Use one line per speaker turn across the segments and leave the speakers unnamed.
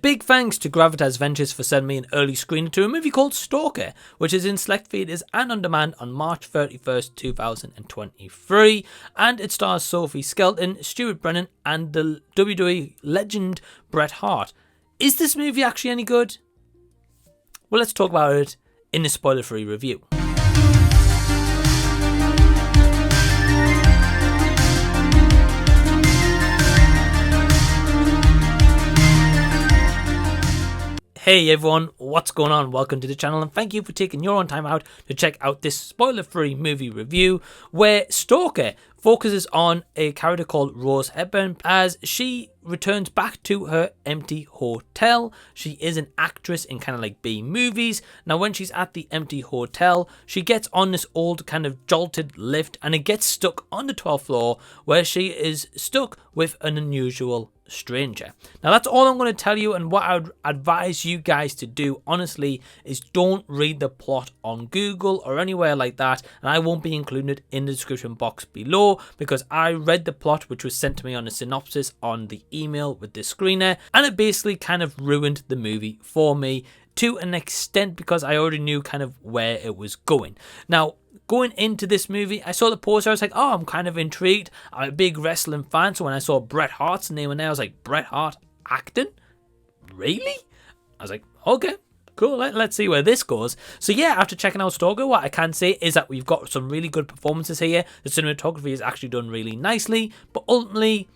big thanks to Gravitas Ventures for sending me an early screener to a movie called Stalker, which is in select theatres and on demand on March 31st, 2023, and it stars Sophie Skelton, Stuart, Brennan, and the WWE legend Bret Hart. Is this movie actually any good? Well, let's talk about it in a spoiler-free review. Hey everyone, what's going on? Welcome to the channel and thank you for taking your own time out to check out this spoiler-free movie review where Stalker focuses on a character called Rose Hepburn as she returns back to her empty hotel. She is an actress in kind of like B movies. Now when she's at the empty hotel, she gets on this old kind of jolted lift and it gets stuck on the 12th floor where she is stuck with an unusual stranger. Now that's all I'm going to tell you, and what I would advise you guys to do honestly is don't read the plot on Google or anywhere like that, and I won't be including it in the description box below because I read the plot which was sent to me on a synopsis on the email with the screener, and it basically kind of ruined the movie for me to an extent because I already knew kind of where it was going. Now going into this movie, I saw the poster, I was like, oh, I'm kind of intrigued. I'm a big wrestling fan, so when I saw Bret Hart's name in there, I was like, Bret Hart acting? Really? I was like, okay, cool, let's see where this goes. So yeah, after checking out Stalker, what I can say is that we've got some really good performances here. The cinematography is actually done really nicely, but ultimately,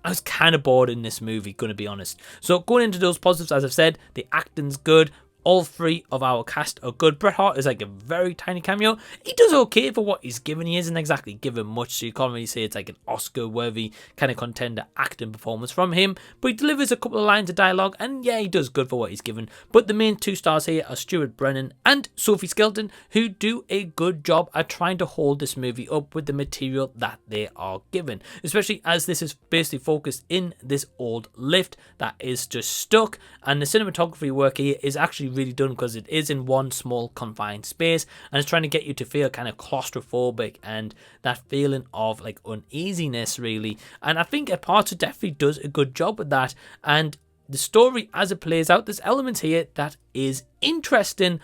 I was kind of bored in this movie, gonna be honest. So going into those positives, as I've said, the acting's good. All three of our cast are good. Bret Hart is like a very tiny cameo. He does okay for what he's given. He isn't exactly given much, so you can't really say it's like an Oscar-worthy kind of contender acting performance from him. But he delivers a couple of lines of dialogue, and yeah, he does good for what he's given. But the main two stars here are Stuart, Brennan, and Sophie Skelton, who do a good job at trying to hold this movie up with the material that they are given. Especially as this is basically focused in this old lift that is just stuck, and the cinematography work here is actually really done because it is in one small confined space and it's trying to get you to feel kind of claustrophobic and that feeling of like uneasiness really, and I think Aparta definitely does a good job with that. And the story as it plays out, there's elements here that is interesting,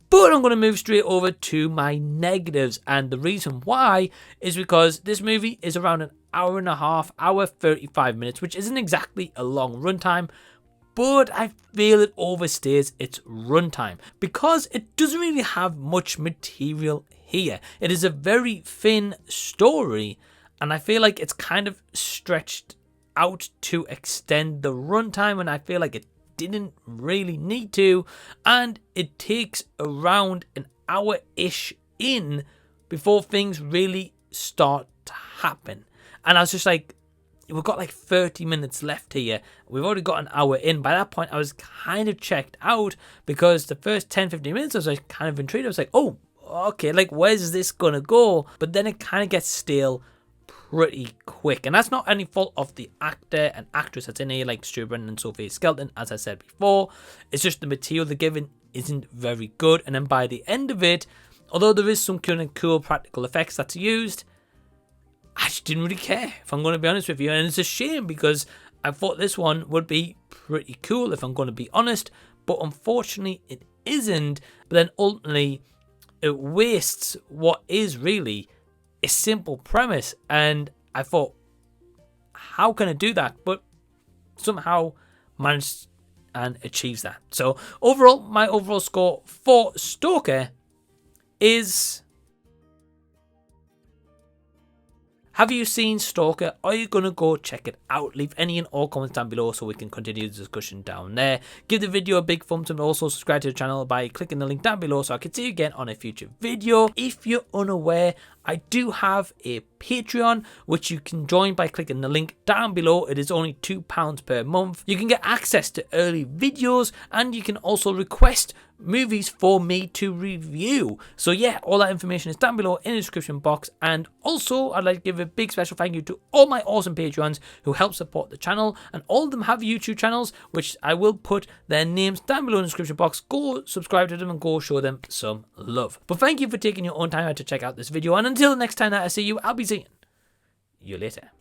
but I'm going to move straight over to my negatives, and the reason why is because this movie is around an hour and a half, hour 35 minutes, which isn't exactly a long runtime, but I feel it overstays its runtime because it doesn't really have much material here. It is a very thin story, and I feel like it's kind of stretched out to extend the runtime, and I feel like it didn't really need to, and it takes around an hour-ish in before things really start to happen. And I was just like, we've got like 30 minutes left here. We've already got an hour in. By that point, I was kind of checked out because the first 10-15 minutes, I was like kind of intrigued. I was like, oh, okay, like where's this going to go? But then it kind of gets stale pretty quick. And that's not any fault of the actor and actress that's in here, like Stuart Brennan and Sophie Skelton, as I said before. It's just the material they're given isn't very good. And then by the end of it, although there is some kind of cool practical effects that's used, I just didn't really care, if I'm going to be honest with you. And it's a shame because I thought this one would be pretty cool, if I'm going to be honest. But unfortunately, it isn't. But then ultimately, it wastes what is really a simple premise. And I thought, how can I do that? But somehow managed and achieves that. So overall, my overall score for Stalker is... Have you seen Stalker? Are you going to go check it out? Leave any and all comments down below so we can continue the discussion down there. Give the video a big thumbs up and also subscribe to the channel by clicking the link down below so I can see you again on a future video. If you're unaware, I do have a Patreon which you can join by clicking the link down below. It is only £2 per month. You can get access to early videos and you can also request movies for me to review. So yeah, all that information is down below in the description box. And also I'd like to give a big special thank you to all my awesome Patreons who help support the channel, and all of them have YouTube channels which I will put their names down below in the description box. Go subscribe to them and go show them some love. But thank you for taking your own time out to check out this video, and until the next time that I see you, I'll be seeing you later.